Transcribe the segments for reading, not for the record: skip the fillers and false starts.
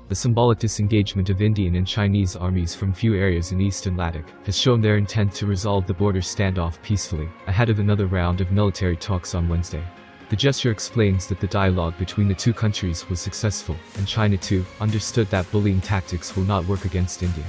The symbolic disengagement of Indian and Chinese armies from few areas in eastern Ladakh has shown their intent to resolve the border standoff peacefully, ahead of another round of military talks on Wednesday. The gesture explains that the dialogue between the two countries was successful, and China too understood that bullying tactics will not work against India.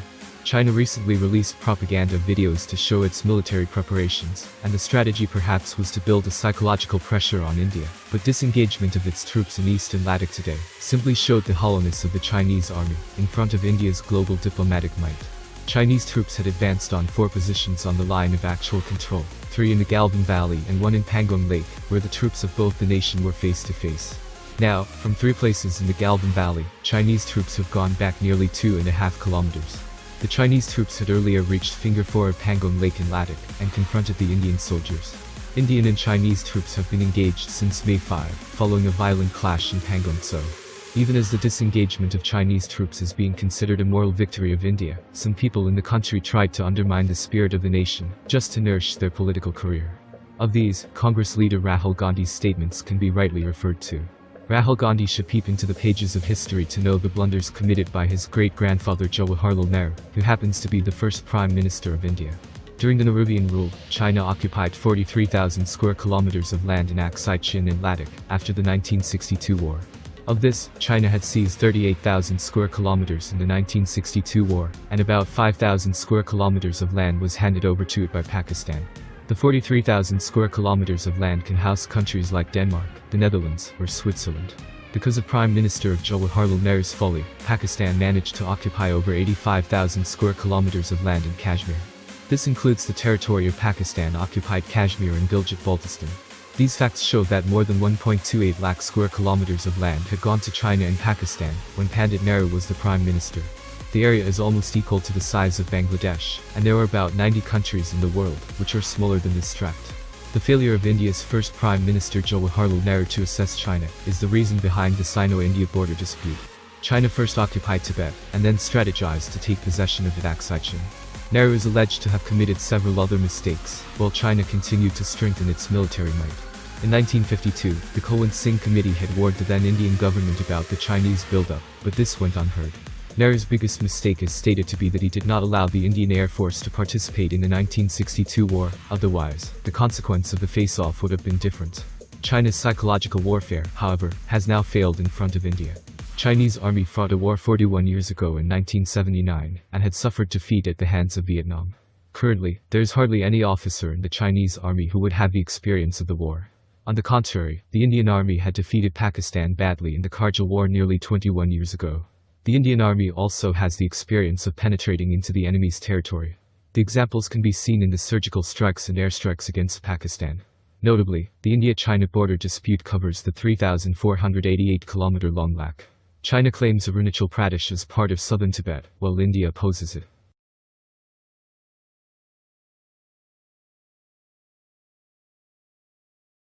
China recently released propaganda videos to show its military preparations, and the strategy perhaps was to build a psychological pressure on India. But disengagement of its troops in eastern Ladakh today simply showed the hollowness of the Chinese army in front of India's global diplomatic might. Chinese troops had advanced on 4 positions on the line of actual control, 3 in the Galvan Valley and 1 in Pangong Lake, where the troops of both the nation were face to face. Now, from 3 places in the Galvan Valley, Chinese troops have gone back nearly 2.5 kilometers. The Chinese troops had earlier reached Finger 4 of Pangong Lake in Ladakh and confronted the Indian soldiers. Indian and Chinese troops have been engaged since May 5, following a violent clash in Pangong Tso. Even as the disengagement of Chinese troops is being considered a moral victory of India, some people in the country tried to undermine the spirit of the nation, just to nourish their political career. Of these, Congress leader Rahul Gandhi's statements can be rightly referred to. Rahul Gandhi should peep into the pages of history to know the blunders committed by his great-grandfather Jawaharlal Nehru, who happens to be the first Prime Minister of India. During the Nehruvian rule, China occupied 43,000 square kilometers of land in Aksai Chin and Ladakh after the 1962 war. Of this, China had seized 38,000 square kilometers in the 1962 war, and about 5,000 square kilometers of land was handed over to it by Pakistan. The 43,000 square kilometers of land can house countries like Denmark, the Netherlands, or Switzerland. Because of Prime Minister of Jawaharlal Nehru's folly, Pakistan managed to occupy over 85,000 square kilometers of land in Kashmir. This includes the territory of Pakistan-occupied Kashmir and Gilgit-Baltistan. These facts show that more than 1.28 lakh square kilometers of land had gone to China and Pakistan when Pandit Nehru was the Prime Minister. The area is almost equal to the size of Bangladesh, and there are about 90 countries in the world which are smaller than this tract. The failure of India's first Prime Minister Jawaharlal Nehru to assess China is the reason behind the Sino-India border dispute. China first occupied Tibet, and then strategized to take possession of it at Aksai Chin. Nehru is alleged to have committed several other mistakes, while China continued to strengthen its military might. In 1952, the Kulwant Singh Committee had warned the then Indian government about the Chinese buildup, but this went unheard. Nehru's biggest mistake is stated to be that he did not allow the Indian Air Force to participate in the 1962 war, otherwise, the consequence of the face-off would have been different. China's psychological warfare, however, has now failed in front of India. Chinese army fought a war 41 years ago in 1979, and had suffered defeat at the hands of Vietnam. Currently, there is hardly any officer in the Chinese army who would have the experience of the war. On the contrary, the Indian army had defeated Pakistan badly in the Kargil War nearly 21 years ago. The Indian army also has the experience of penetrating into the enemy's territory. The examples can be seen in the surgical strikes and airstrikes against Pakistan. Notably, the India-China border dispute covers the 3,488-kilometer-long Ladakh. China claims Arunachal Pradesh as part of southern Tibet, while India opposes it.